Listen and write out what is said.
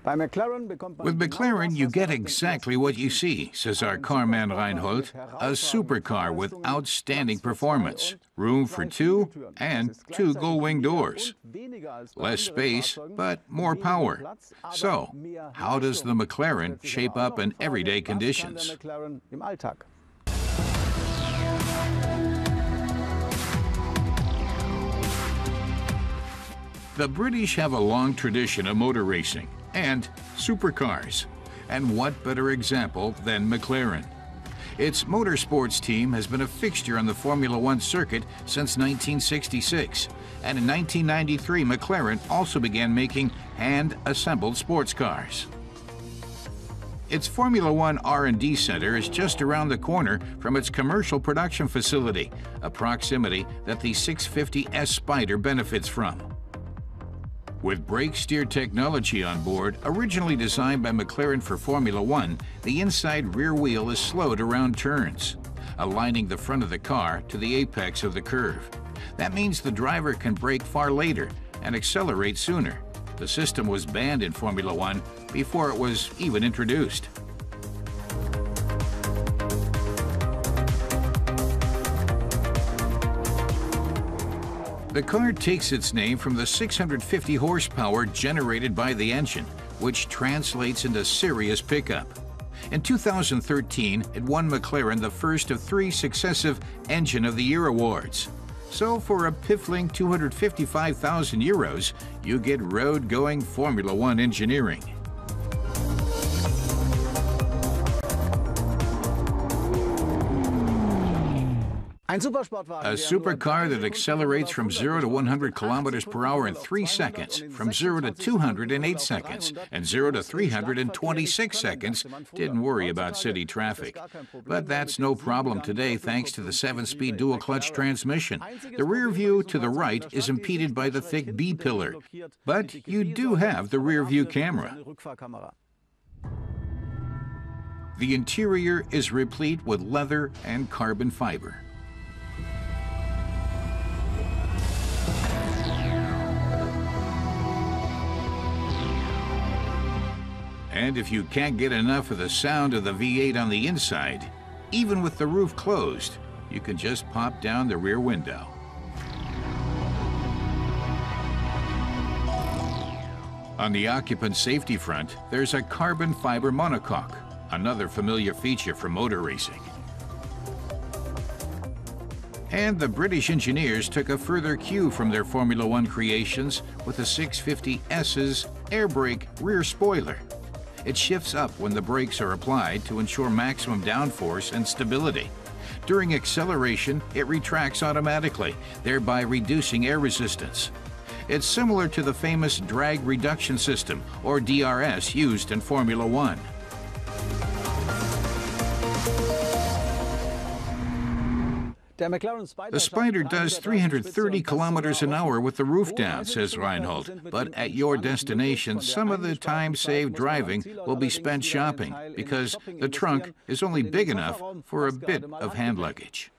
With McLaren, you get exactly what you see, says our carman Reinhold, a supercar with outstanding performance, room for two and two Gullwing doors. Less space, but more power. So, how does the McLaren shape up in everyday conditions? The British have a long tradition of motor racing and supercars. And what better example than McLaren? Its motorsports team has been a fixture on the Formula One circuit since 1966. And in 1993, McLaren also began making hand-assembled sports cars. Its Formula One R&D center is just around the corner from its commercial production facility, a proximity that the 650S Spider benefits from. With brake steer technology on board, originally designed by McLaren for Formula One, the inside rear wheel is slowed around turns, aligning the front of the car to the apex of the curve. That means the driver can brake far later and accelerate sooner. The system was banned in Formula One before it was even introduced. The car takes its name from the 650 horsepower generated by the engine, which translates into serious pickup. In 2013, it won McLaren the first of 3 successive Engine of the Year awards. So for a piffling €255,000, you get road-going Formula One engineering. A supercar that accelerates from 0 to 100 kilometers per hour in 3 seconds, from 0 to 200 in 8 seconds, and 0 to 300 in 26 seconds, didn't worry about city traffic. But that's no problem today thanks to the 7-speed dual-clutch transmission. The rear view to the right is impeded by the thick B-pillar, but you do have the rear view camera. The interior is replete with leather and carbon fiber. And if you can't get enough of the sound of the V8 on the inside, even with the roof closed, you can just pop down the rear window. On the occupant safety front, there's a carbon fiber monocoque, another familiar feature for motor racing. And the British engineers took a further cue from their Formula One creations with the 650S's air brake rear spoiler. It shifts up when the brakes are applied to ensure maximum downforce and stability. During acceleration, it retracts automatically, thereby reducing air resistance. It's similar to the famous drag reduction system, or DRS, used in Formula One. The Spider does 330 kilometers an hour with the roof down, says Reinhold. But at your destination, some of the time saved driving will be spent shopping because the trunk is only big enough for a bit of hand luggage.